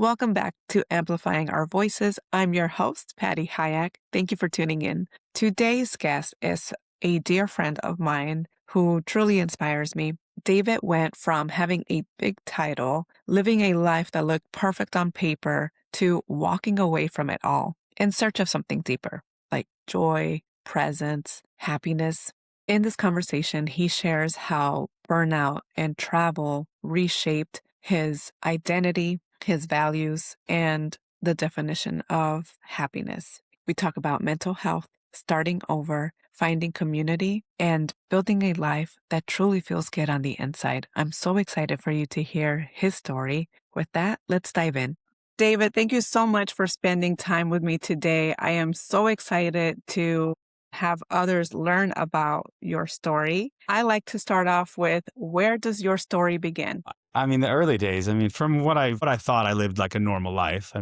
Welcome back to Amplifying Our Voices. I'm your host, Patty Hayak. Thank you for tuning in. Today's guest is a dear friend of mine who truly inspires me. David went from having a big title, living a life that looked perfect on paper, to walking away from it all in search of something deeper, like joy, presence, happiness. In this conversation, he shares how burnout and travel reshaped his identity, his values, and the definition of happiness. We talk about mental health, starting over, finding community, and building a life that truly feels good on the inside. I'm so excited for you to hear his story. With that, let's dive in. David, thank you so much for spending time with me today. I am so excited to have others learn about your story. I like to start off with, where does your story begin? The early days, from what I thought, I lived like a normal life.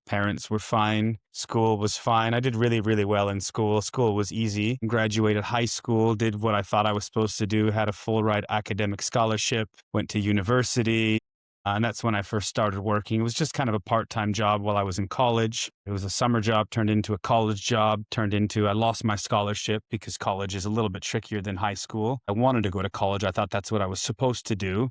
Parents were fine, school was fine. I did really, really well in school. School was easy. Graduated high school, did what I thought I was supposed to do, had a full ride academic scholarship, went to university. And that's when I first started working. It was just kind of a part-time job while I was in college. It was a summer job, turned into a college job, I lost my scholarship because college is a little bit trickier than high school. I wanted to go to college. I thought that's what I was supposed to do.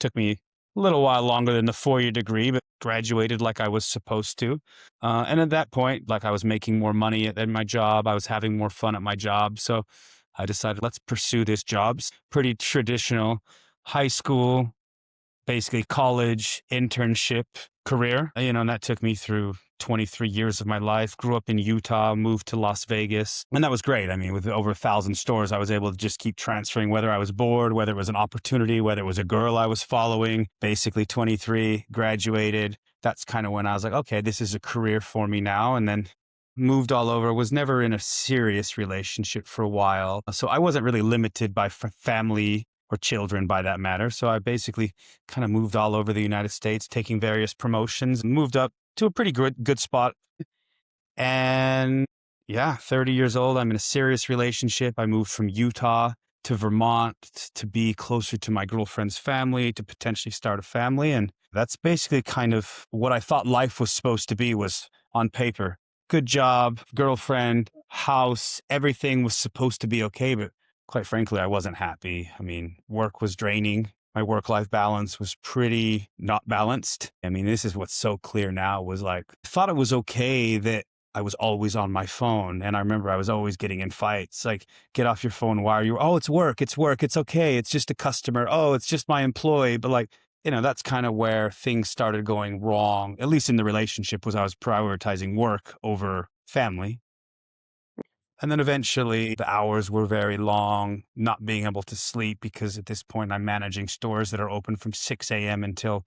Took me a little while longer than the 4-year degree, but graduated like I was supposed to. And at that point, like I was making more money at my job. I was having more fun at my job. So I decided, let's pursue this job. Pretty traditional high school, basically college internship career, and that took me through 23 years of my life. Grew up in Utah, moved to Las Vegas, and that was great. With over 1,000 stores, I was able to just keep transferring, whether I was bored, whether it was an opportunity, whether it was a girl I was following. Basically 23, graduated. That's kind of when I was like, okay, this is a career for me now. And then moved all over, was never in a serious relationship for a while. So I wasn't really limited by family or children by that matter. So I basically kind of moved all over the United States, taking various promotions, moved up to a pretty good spot. And yeah, 30 years old, I'm in a serious relationship. I moved from Utah to Vermont to be closer to my girlfriend's family, to potentially start a family. And that's basically kind of what I thought life was supposed to be, was on paper. Good job, girlfriend, house, everything was supposed to be okay. But quite frankly, I wasn't happy. Work was draining. My work-life balance was pretty not balanced. This is what's so clear now, was like, I thought it was okay that I was always on my phone. And I remember I was always getting in fights, like, get off your phone. Why are you? Oh, it's work. It's work. It's okay. It's just a customer. Oh, it's just my employee. But like, that's kind of where things started going wrong, at least in the relationship, was I was prioritizing work over family. And then eventually the hours were very long, not being able to sleep, because at this point I'm managing stores that are open from 6 a.m. until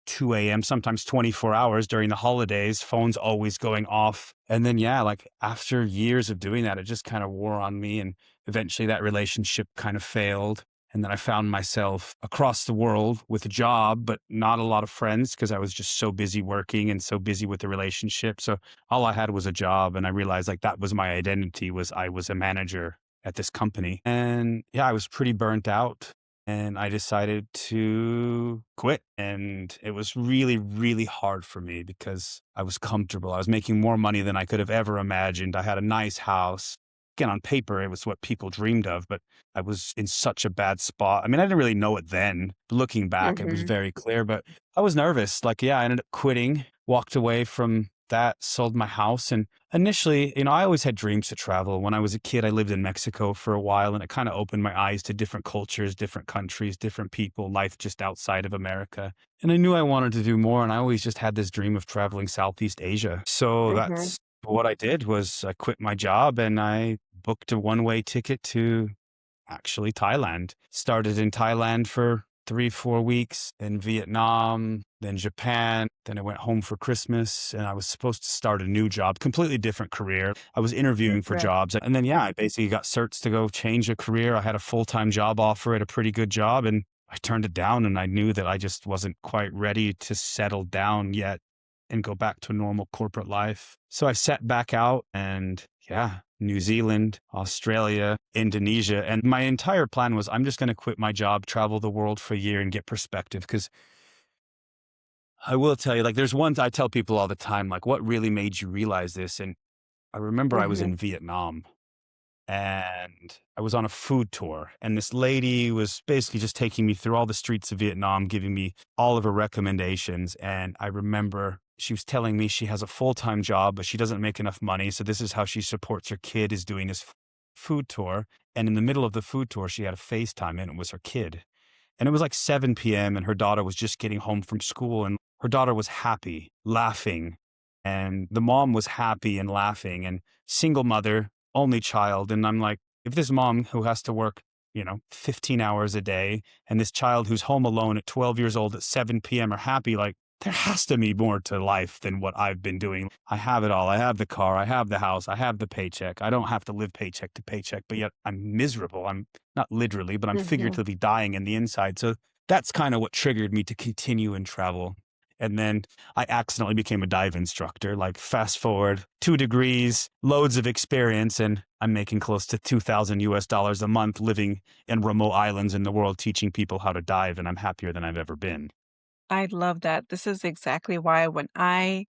2 a.m., sometimes 24 hours during the holidays, phones always going off. And then, yeah, like after years of doing that, it just kind of wore on me. And eventually that relationship kind of failed. And then I found myself across the world with a job, but not a lot of friends, because I was just so busy working and so busy with the relationship. So all I had was a job. And I realized like that was my identity, was I was a manager at this company. And yeah, I was pretty burnt out. And I decided to quit. And it was really, really hard for me because I was comfortable. I was making more money than I could have ever imagined. I had a nice house. Again, on paper, it was what people dreamed of, but I was in such a bad spot. I didn't really know it then. Looking back, it was Mhm. very clear, but I was nervous. Like, yeah, I ended up quitting, walked away from that, sold my house. And initially, I always had dreams to travel. When I was a kid, I lived in Mexico for a while, and it kind of opened my eyes to different cultures, different countries, different people, life just outside of America. And I knew I wanted to do more. And I always just had this dream of traveling Southeast Asia. So Mhm. that's what I did. Was I quit my job and I booked a one-way ticket to actually Thailand. Started in Thailand for 3, 4 weeks, then Vietnam, then Japan. Then I went home for Christmas, and I was supposed to start a new job, completely different career. I was interviewing for Right. jobs. And then, yeah, I basically got certs to go change a career. I had a full-time job offer at a pretty good job, and I turned it down. And I knew that I just wasn't quite ready to settle down yet and go back to normal corporate life. So I set back out, and yeah, New Zealand, Australia, Indonesia. And my entire plan was, I'm just going to quit my job, travel the world for a year and get perspective. Because I will tell you, like, there's one I tell people all the time, like, what really made you realize this? And I remember I was Mhm. in Vietnam and I was on a food tour, and this lady was basically just taking me through all the streets of Vietnam, giving me all of her recommendations. And I remember she was telling me she has a full-time job, but she doesn't make enough money. So this is how she supports her kid, is doing this food tour. And in the middle of the food tour, she had a FaceTime in. It was her kid. And it was like 7 p.m. and her daughter was just getting home from school, and her daughter was happy, laughing. And the mom was happy and laughing, and single mother, only child. And I'm like, if this mom who has to work, 15 hours a day, and this child who's home alone at 12 years old at 7 p.m. are happy, like, there has to be more to life than what I've been doing. I have it all. I have the car. I have the house. I have the paycheck. I don't have to live paycheck to paycheck, but yet I'm miserable. I'm not literally, but I'm Mhm. figuratively dying in the inside. So that's kind of what triggered me to continue and travel. And then I accidentally became a dive instructor. Like, fast forward 2 degrees, loads of experience, and I'm making close to 2,000 US dollars a month living in remote islands in the world, teaching people how to dive. And I'm happier than I've ever been. I love that. This is exactly why when I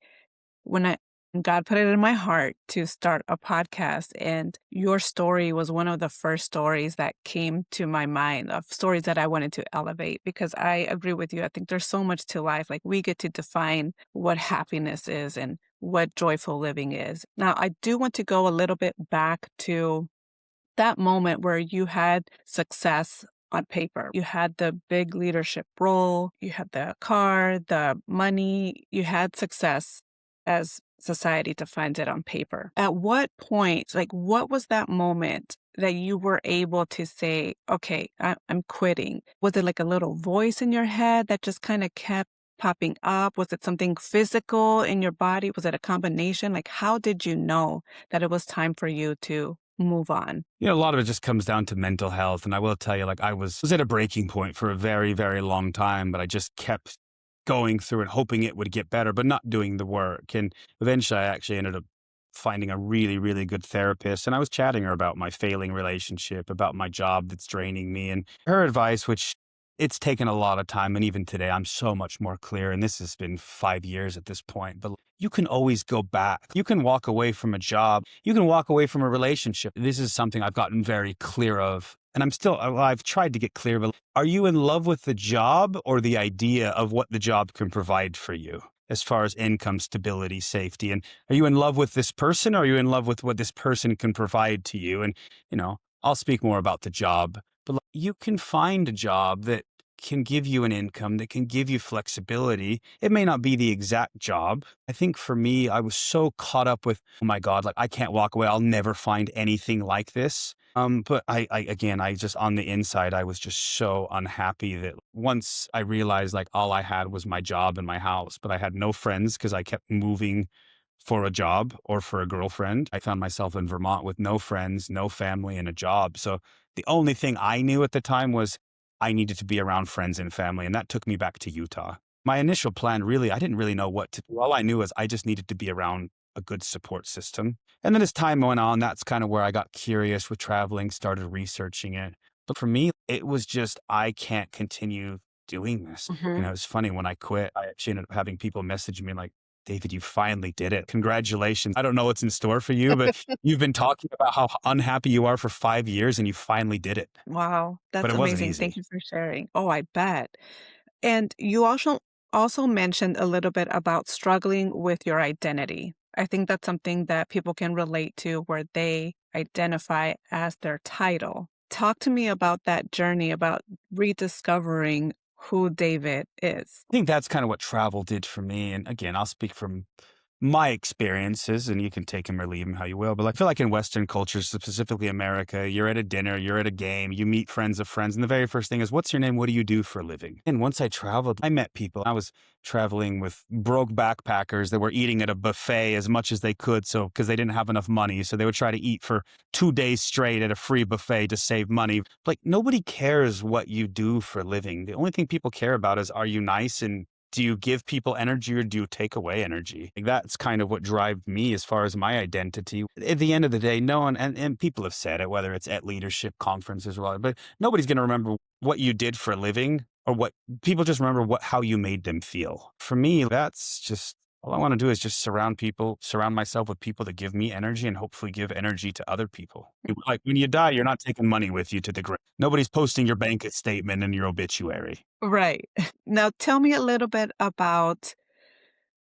God put it in my heart to start a podcast, and your story was one of the first stories that came to my mind of stories that I wanted to elevate, because I agree with you. I think there's so much to life. Like, we get to define what happiness is and what joyful living is. Now, I do want to go a little bit back to that moment where you had success on paper. You had the big leadership role, you had the car, the money, you had success as society defines it on paper. At what point, like, what was that moment that you were able to say, okay, I'm quitting? Was it like a little voice in your head that just kind of kept popping up? Was it something physical in your body? Was it a combination? Like, how did you know that it was time for you to move on? A lot of it just comes down to mental health. And I will tell you, like, I was at a breaking point for a very, very long time, but I just kept going through and hoping it would get better, but not doing the work. And eventually I actually ended up finding a really, really good therapist. And I was chatting her about my failing relationship, about my job that's draining me, and her advice, which it's taken a lot of time. And even today, I'm so much more clear. And this has been 5 years at this point, but you can always go back. You can walk away from a job. You can walk away from a relationship. This is something I've gotten very clear of. And I've tried to get clear, but are you in love with the job or the idea of what the job can provide for you as far as income, stability, safety? And are you in love with this person, or are you in love with what this person can provide to you? And, I'll speak more about the job, but like, you can find a job that can give you an income, that can give you flexibility. It may not be the exact job. I think for me, I was so caught up with, oh my God, like, I can't walk away. I'll never find anything like this. But again, I just, on the inside, I was just so unhappy that once I realized, like, all I had was my job and my house, but I had no friends because I kept moving for a job or for a girlfriend. I found myself in Vermont with no friends, no family, and a job. So the only thing I knew at the time was I needed to be around friends and family. And that took me back to Utah. My initial plan, really, I didn't really know what to do. All I knew is I just needed to be around a good support system. And then as time went on, that's kind of where I got curious with traveling, started researching it. But for me, it was just, I can't continue doing this. Mhm. It's funny, when I quit, I actually ended up having people message me like, David, you finally did it. Congratulations. I don't know what's in store for you, but you've been talking about how unhappy you are for 5 years and you finally did it. Wow, But that's it wasn't amazing. Thank easy. you for sharing. Oh, I bet. And you also mentioned a little bit about struggling with your identity. I think that's something that people can relate to, where they identify as their title. Talk to me about that journey, about rediscovering who David is. I think that's kind of what travel did for me. And again, I'll speak from my experiences, and you can take them or leave them how you will. But I feel like in Western cultures, specifically America, you're at a dinner, you're at a game, you meet friends of friends. And the very first thing is, what's your name? What do you do for a living? And once I traveled, I met people. I was traveling with broke backpackers that were eating at a buffet as much as they could. So, because they didn't have enough money. So they would try to eat for 2 days straight at a free buffet to save money. Like, nobody cares what you do for a living. The only thing people care about is, are you nice and Do you give people energy or do you take away energy? Like, that's kind of what drives me as far as my identity. At the end of the day, no one, and people have said it, whether it's at leadership conferences or what, but nobody's going to remember what you did for a living or what people just remember how you made them feel. For me, that's just all I want to do is just surround myself with people that give me energy and hopefully give energy to other people. Like when you die, you're not taking money with you to the grave. Nobody's posting your bank statement and your obituary. Right. Now tell me a little bit about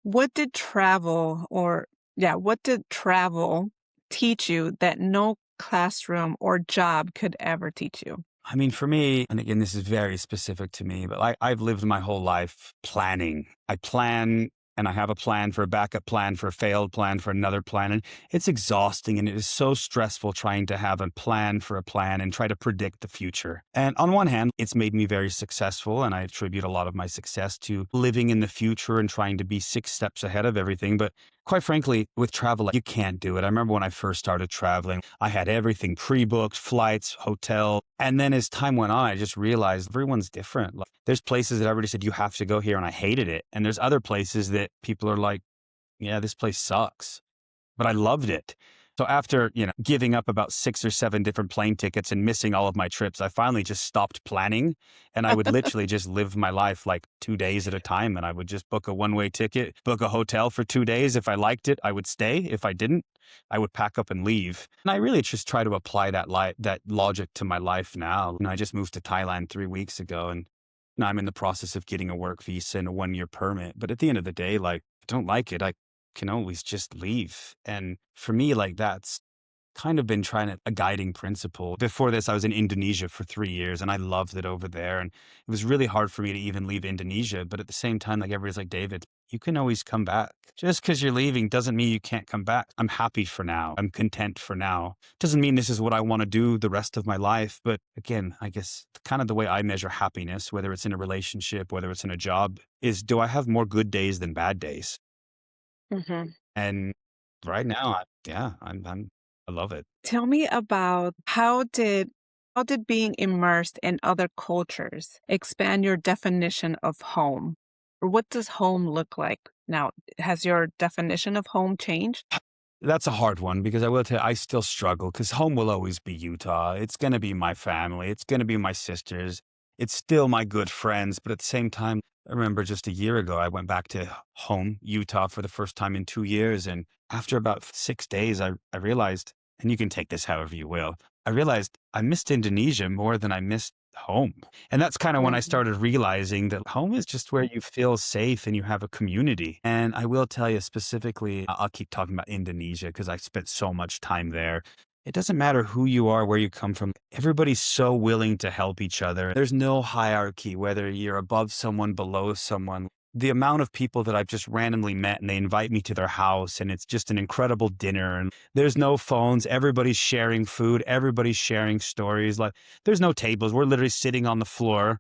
what did travel or yeah, what did travel teach you that no classroom or job could ever teach you? I mean, for me, and again, this is very specific to me, but I've lived my whole life planning. I plan and I have a plan for a backup plan, for a failed plan, for another plan. And it's exhausting and it is so stressful trying to have a plan for a plan and try to predict the future. And on one hand, it's made me very successful. And I attribute a lot of my success to living in the future and trying to be 6 steps ahead of everything. But quite frankly, with travel, you can't do it. I remember when I first started traveling, I had everything pre-booked, flights, hotel. And then as time went on, I just realized everyone's different. Like, there's places that everybody said, you have to go here, and I hated it. And there's other places that people are like, yeah, this place sucks, but I loved it. So after, giving up about 6 or 7 different plane tickets and missing all of my trips, I finally just stopped planning and I would literally just live my life like 2 days at a time. And I would just book a one-way ticket, book a hotel for 2 days. If I liked it, I would stay. If I didn't, I would pack up and leave. And I really just try to apply that logic to my life now. I just moved to Thailand 3 weeks ago and now I'm in the process of getting a work visa and a 1-year permit. But at the end of the day, like, if I don't like it, I can always just leave. And for me, like, that's kind of been a guiding principle. Before this, I was in Indonesia for 3 years and I loved it over there. And it was really hard for me to even leave Indonesia. But at the same time, like, everybody's like, David, you can always come back. Just because you're leaving doesn't mean you can't come back. I'm happy for now. I'm content for now. Doesn't mean this is what I want to do the rest of my life. But again, I guess kind of the way I measure happiness, whether it's in a relationship, whether it's in a job, is do I have more good days than bad days? Mhm. And right now, I love it. Tell me about how did being immersed in other cultures expand your definition of home? Or what does home look like now? Has your definition of home changed? That's a hard one because I will tell you, I still struggle because home will always be Utah. It's going to be my family. It's going to be my sisters. It's still my good friends. But at the same time, I remember just a year ago, I went back to home, Utah, for the first time in 2 years. And after about 6 days, I realized, and you can take this however you will, I realized I missed Indonesia more than I missed home. And that's kind of when I Mhm. started realizing that home is just where you feel safe and you have a community. And I will tell you specifically, I'll keep talking about Indonesia because I spent so much time there. It doesn't matter who you are, where you come from. Everybody's so willing to help each other. There's no hierarchy, whether you're above someone, below someone. The amount of people that I've just randomly met and they invite me to their house and it's just an incredible dinner and there's no phones. Everybody's sharing food. Everybody's sharing stories. Like, there's no tables. We're literally sitting on the floor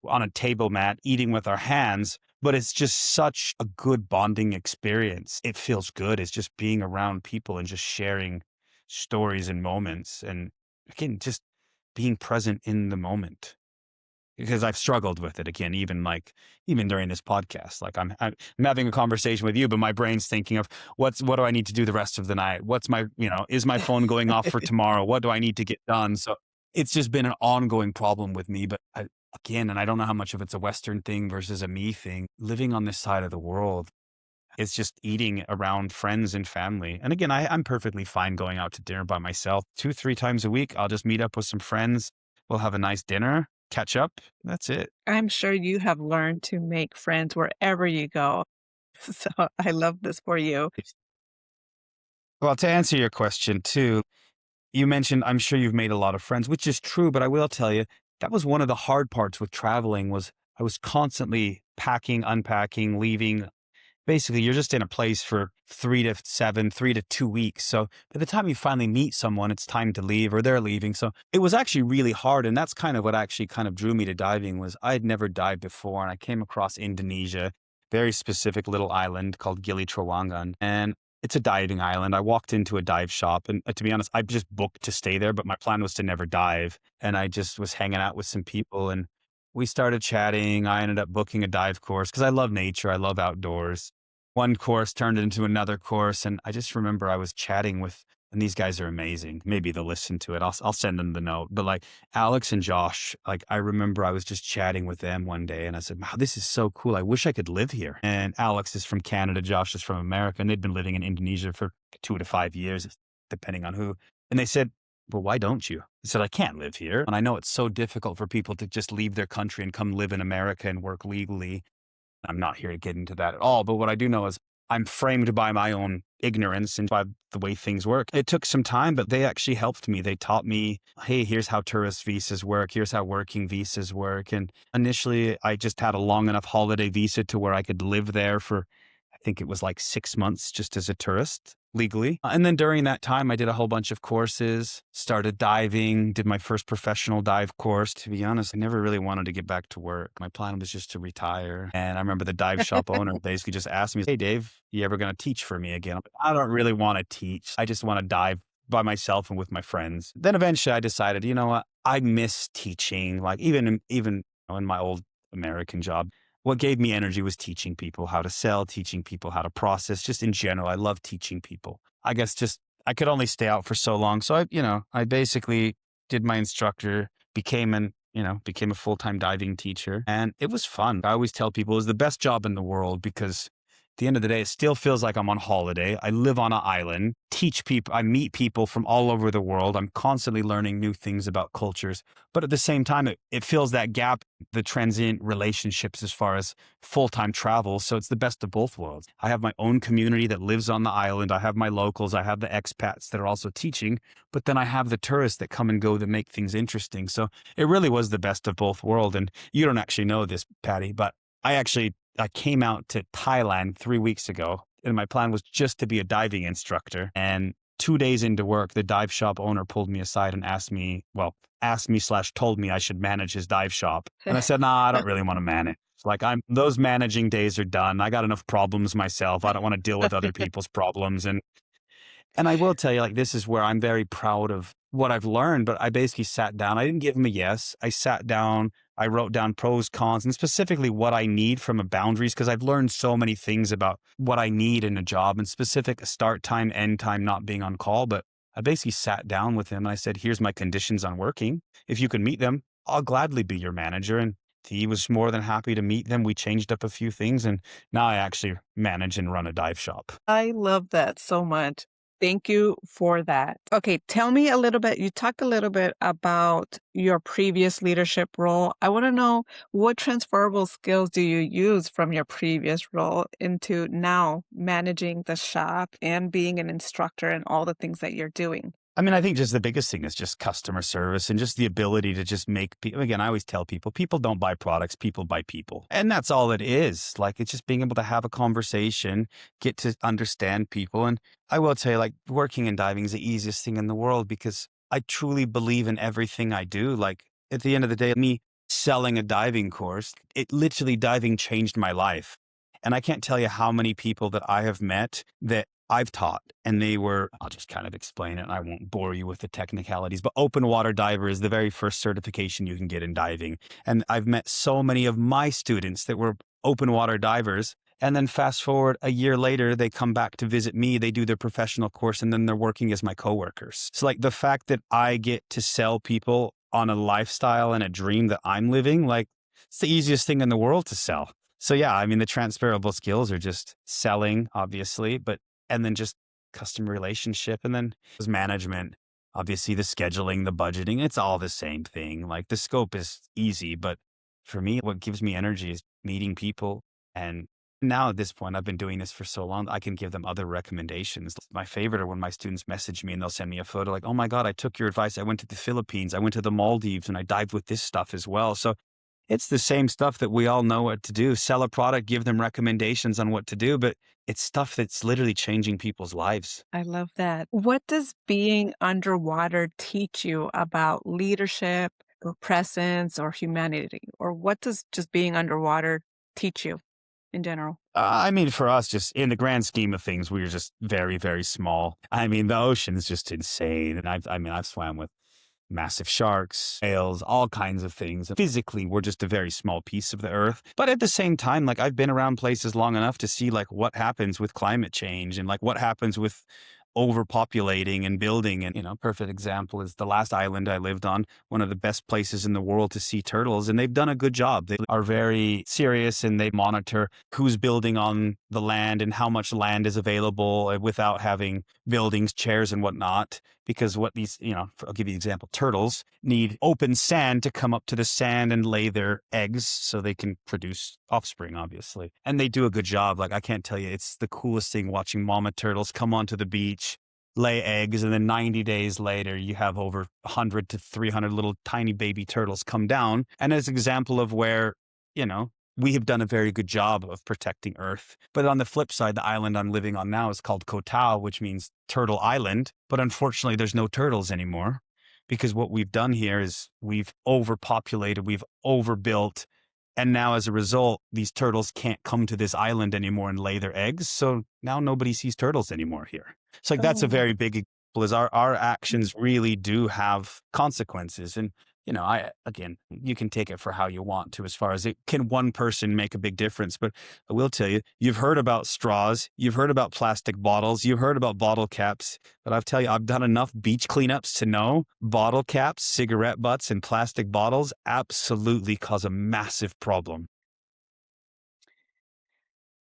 on a table mat, eating with our hands, but it's just such a good bonding experience. It feels good. It's just being around people and just sharing stories and moments. And again, just being present in the moment because I've struggled with it again, even during this podcast. Like I'm having a conversation with you, but my brain's thinking of what do I need to do the rest of the night? What's my, is my phone going off for tomorrow? What do I need to get done? So it's just been an ongoing problem with me. But again, and I don't know how much of it's a Western thing versus a me thing, living on this side of the world, it's just eating around friends and family. And again, I'm perfectly fine going out to dinner by myself 2, 3 times a week. I'll just meet up with some friends. We'll have a nice dinner, catch up. That's it. I'm sure you have learned to make friends wherever you go. So I love this for you. Well, to answer your question too, you mentioned, I'm sure you've made a lot of friends, which is true, but I will tell you, that was one of the hard parts with traveling was I was constantly packing, unpacking, leaving. Basically, you're just in a place for 3 to 7, 3 to 2 weeks. So by the time you finally meet someone, it's time to leave or they're leaving. So it was actually really hard. And that's kind of what actually kind of drew me to diving was I had never dived before. And I came across Indonesia, very specific little island called Gili Trawangan. And it's a diving island. I walked into a dive shop and to be honest, I just booked to stay there, but my plan was to never dive. And I just was hanging out with some people and we started chatting. I ended up booking a dive course because I love nature. I love outdoors. One course turned into another course. And I just remember I was chatting with, and these guys are amazing. Maybe they'll listen to it. I'll send them the note. But like Alex and Josh, like I remember I was just chatting with them one day and I said, wow, this is so cool. I wish I could live here. And Alex is from Canada. Josh is from America. And they'd been living in Indonesia for 2 to 5 years, depending on who. And they said, well, why don't you? I said, I can't live here. And I know it's so difficult for people to just leave their country and come live in America and work legally. I'm not here to get into that at all. But what I do know is I'm framed by my own ignorance and by the way things work. It took some time, but they actually helped me. They taught me, hey, here's how tourist visas work. Here's how working visas work. And initially, I just had a long enough holiday visa to where I could live there for, I think it was like 6 months just as a tourist legally. And then during that time, I did a whole bunch of courses, started diving, did my first professional dive course. To be honest, I never really wanted to get back to work. My plan was just to retire. And I remember the dive shop owner basically just asked me, hey, Dave, you ever going to teach for me again? I don't really want to teach. I just want to dive by myself and with my friends. Then eventually I decided, you know what? I miss teaching. Like even in my old American job, what gave me energy was teaching people how to sell, teaching people how to process, just in general. I love teaching people. I guess just I could only stay out for so long. So I basically did my instructor, became a full-time diving teacher, and it was fun. I always tell people it was the best job in the world because at the end of the day, it still feels like I'm on holiday. I live on an island, teach people, I meet people from all over the world. I'm constantly learning new things about cultures. But at the same time, it fills that gap, the transient relationships as far as full-time travel. So it's the best of both worlds. I have my own community that lives on the island. I have my locals. I have the expats that are also teaching. But then I have the tourists that come and go that make things interesting. So it really was the best of both worlds. And you don't actually know this, Patty, but I came out to Thailand 3 weeks ago, and my plan was just to be a diving instructor. And 2 days into work, the dive shop owner pulled me aside and asked me/told me I should manage his dive shop. And I said, nah, I don't really want to manage. Like those managing days are done. I got enough problems myself. I don't want to deal with other people's problems. And I will tell you, like, this is where I'm very proud of what I've learned, but I basically sat down. I didn't give him a yes. I sat down, I wrote down pros, cons, and specifically what I need from a boundaries, because I've learned so many things about what I need in a job and specific start time, end time, not being on call. But I basically sat down with him and I said, here's my conditions on working. If you can meet them, I'll gladly be your manager. And he was more than happy to meet them. We changed up a few things, and now I actually manage and run a dive shop. I love that so much. Thank you for that. Okay, tell me a little bit. You talked a little bit about your previous leadership role. I want to know, what transferable skills do you use from your previous role into now managing the shop and being an instructor and all the things that you're doing? I mean, I think just the biggest thing is just customer service and just the ability to just make people, again, I always tell people don't buy products, people buy people. And that's all it is. Like, it's just being able to have a conversation, get to understand people. And I will tell you, like, working in diving is the easiest thing in the world because I truly believe in everything I do. Like, at the end of the day, me selling a diving course, diving changed my life. And I can't tell you how many people that I have met that I've taught, and I'll just kind of explain it and I won't bore you with the technicalities, but open water diver is the very first certification you can get in diving. And I've met so many of my students that were open water divers. And then fast forward a year later, they come back to visit me, they do their professional course, and then they're working as my coworkers. So like the fact that I get to sell people on a lifestyle and a dream that I'm living, like it's the easiest thing in the world to sell. So yeah, I mean, the transferable skills are just selling, obviously, and then just customer relationship, and then management, obviously the scheduling, the budgeting, it's all the same thing. Like the scope is easy, but for me, what gives me energy is meeting people. And now at this point, I've been doing this for so long, I can give them other recommendations. My favorite are when my students message me and they'll send me a photo like, oh my God, I took your advice. I went to the Philippines, I went to the Maldives, and I dived with this stuff as well. So it's the same stuff that we all know what to do. Sell a product, give them recommendations on what to do, but it's stuff that's literally changing people's lives. I love that. What does being underwater teach you about leadership or presence or humanity? Or what does just being underwater teach you in general? I mean, for us, just in the grand scheme of things, we were just very, very small. I mean, the ocean's just insane. And I've swam with massive sharks, whales, all kinds of things. Physically, we're just a very small piece of the earth. But at the same time, like I've been around places long enough to see like what happens with climate change and like what happens with overpopulating and building. And, perfect example is the last island I lived on, one of the best places in the world to see turtles. And they've done a good job. They are very serious and they monitor who's building on the land and how much land is available without having buildings, chairs, and whatnot. Because what these, I'll give you an example. Turtles need open sand to come up to the sand and lay their eggs so they can produce offspring, obviously. And they do a good job. Like, I can't tell you, it's the coolest thing watching mama turtles come onto the beach, lay eggs, and then 90 days later, you have over 100 to 300 little tiny baby turtles come down. And as an example of where, we have done a very good job of protecting Earth. But on the flip side, the island I'm living on now is called Koh Tao, which means Turtle Island. But unfortunately, there's no turtles anymore because what we've done here is we've overpopulated, we've overbuilt. And now as a result, these turtles can't come to this island anymore and lay their eggs. So now nobody sees turtles anymore here. So like that's a Oh, very big example is our actions really do have consequences. And again, you can take it for how you want to, as far as it can one person make a big difference. But I will tell you, you've heard about straws, you've heard about plastic bottles, you've heard about bottle caps. But I'll tell you, I've done enough beach cleanups to know bottle caps, cigarette butts, and plastic bottles absolutely cause a massive problem.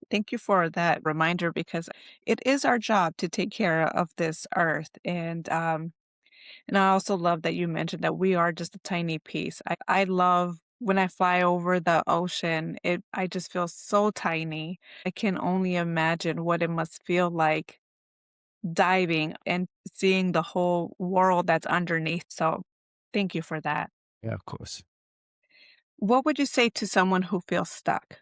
thank you for that reminder because it is our job to take care of this earth. And I also love that you mentioned that we are just a tiny piece. I love when I fly over the ocean, I just feel so tiny. I can only imagine what it must feel like diving and seeing the whole world that's underneath. So thank you for that. Yeah, of course. What would you say to someone who feels stuck?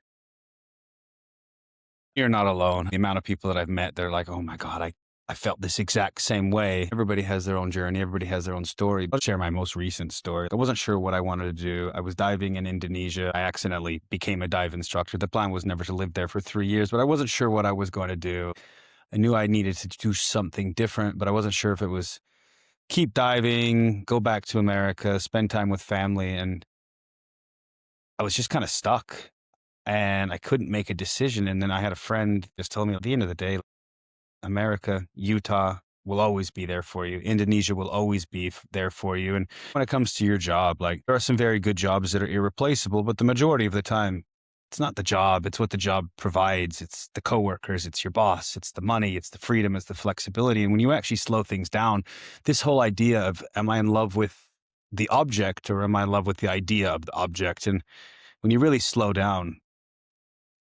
You're not alone. The amount of people that I've met, they're like, oh my God, I felt this exact same way. Everybody has their own journey. Everybody has their own story. I'll share my most recent story. I wasn't sure what I wanted to do. I was diving in Indonesia. I accidentally became a dive instructor. The plan was never to live there for 3 years, but I wasn't sure what I was going to do. I knew I needed to do something different, but I wasn't sure if it was keep diving, go back to America, spend time with family. And I was just kind of stuck and I couldn't make a decision. And then I had a friend just told me at the end of the day, America, Utah will always be there for you. Indonesia will always be there for you. And when it comes to your job, like there are some very good jobs that are irreplaceable, but the majority of the time, it's not the job, it's what the job provides. It's the coworkers, it's your boss, it's the money, it's the freedom, it's the flexibility. And when you actually slow things down, this whole idea of am I in love with the object or am I in love with the idea of the object? And when you really slow down,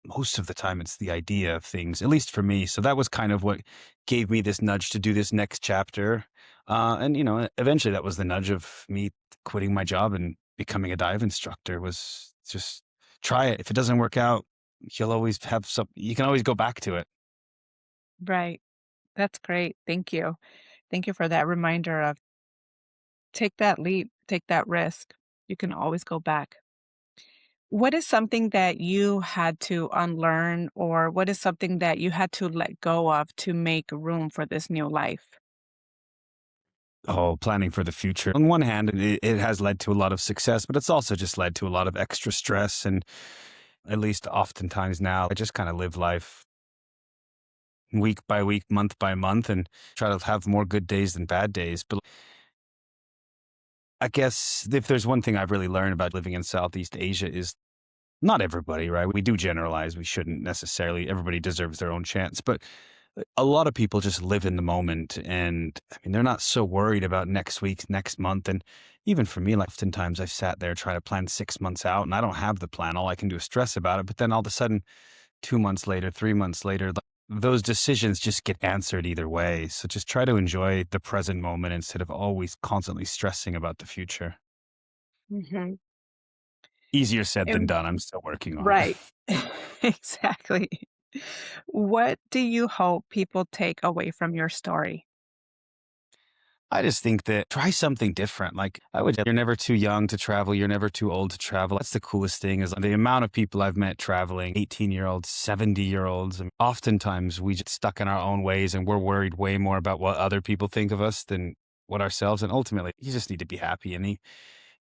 most of the time it's the idea of things, at least for me. So that was kind of what gave me this nudge to do this next chapter. And eventually that was the nudge of me quitting my job and becoming a dive instructor was just try it. If it doesn't work out, you'll always have you can always go back to it. Right. That's great. Thank you. Thank you for that reminder of take that leap, take that risk. You can always go back. What is something that you had to unlearn, or what is something that you had to let go of to make room for this new life? Oh, planning for the future. On one hand, it has led to a lot of success, but it's also just led to a lot of extra stress. And at least oftentimes now, I just kind of live life week by week, month by month, and try to have more good days than bad days. But I guess if there's one thing I've really learned about living in Southeast Asia is not everybody, right? We do generalize. We shouldn't necessarily. Everybody deserves their own chance. But a lot of people just live in the moment. And I mean, they're not so worried about next week, next month. And even for me, like oftentimes I've sat there trying to plan 6 months out and I don't have the plan. All I can do is stress about it. But then all of a sudden, 2 months later, 3 months later, like, those decisions just get answered either way. So just try to enjoy the present moment instead of always constantly stressing about the future. Mhm. Easier said than And done. I'm still working on it. right. Exactly. What do you hope people take away from your story? I just think that try something different. Like you're never too young to travel. You're never too old to travel. That's the coolest thing is the amount of people I've met traveling, 18-year-olds, 70-year-olds. And oftentimes we get stuck in our own ways and we're worried way more about what other people think of us than what ourselves, and ultimately, you just need to be happy. And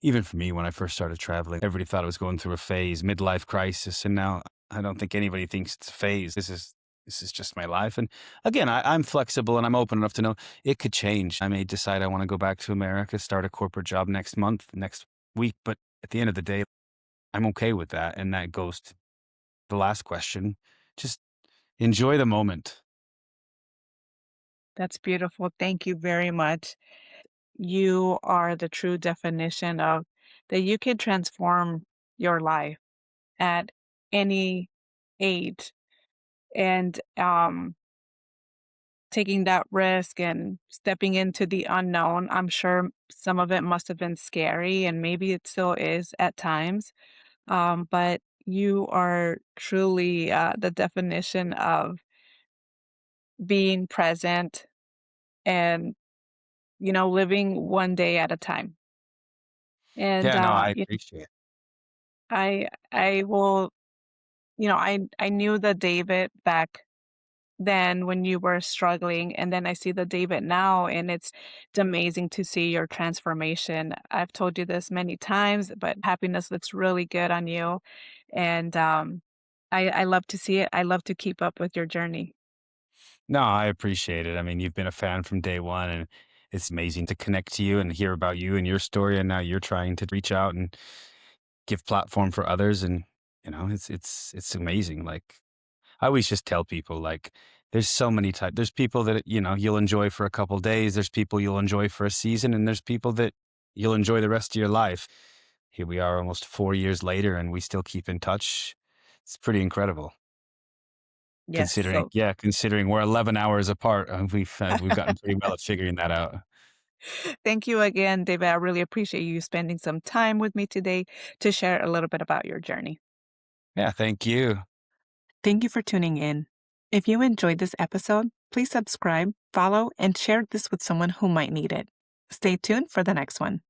even for me, when I first started traveling, everybody thought I was going through a phase, midlife crisis, and now I don't think anybody thinks it's a phase. This is just my life. And again, I'm flexible and I'm open enough to know it could change. I may decide I want to go back to America, start a corporate job next month, next week. But at the end of the day, I'm okay with that. And that goes to the last question. Just enjoy the moment. That's beautiful. Thank you very much. You are the true definition of that you can transform your life at any age. And taking that risk and stepping into the unknown, I'm sure some of it must have been scary, and maybe it still is at times. But you are truly the definition of being present and, living one day at a time. And Yeah, no, I appreciate it. I will, I knew the David back then when you were struggling, and then I see the David now, and it's amazing to see your transformation. I've told you this many times, but happiness looks really good on you, and I love to see it. I love to keep up with your journey. No, I appreciate it. I mean, you've been a fan from day one, and it's amazing to connect to you and hear about you and your story. And now you're trying to reach out and give platform for others. And it's amazing. Like I always just tell people, like there's so many types. There's people that you'll enjoy for a couple days. There's people you'll enjoy for a season, and there's people that you'll enjoy the rest of your life. Here we are, almost 4 years later, and we still keep in touch. It's pretty incredible. Yes. Considering So yeah, considering we're 11 hours apart, we've gotten pretty well at figuring that out. thank you again, David. I really appreciate you spending some time with me today to share a little bit about your journey. Yeah, thank you. Thank you for tuning in. If you enjoyed this episode, please subscribe, follow, and share this with someone who might need it. Stay tuned for the next one.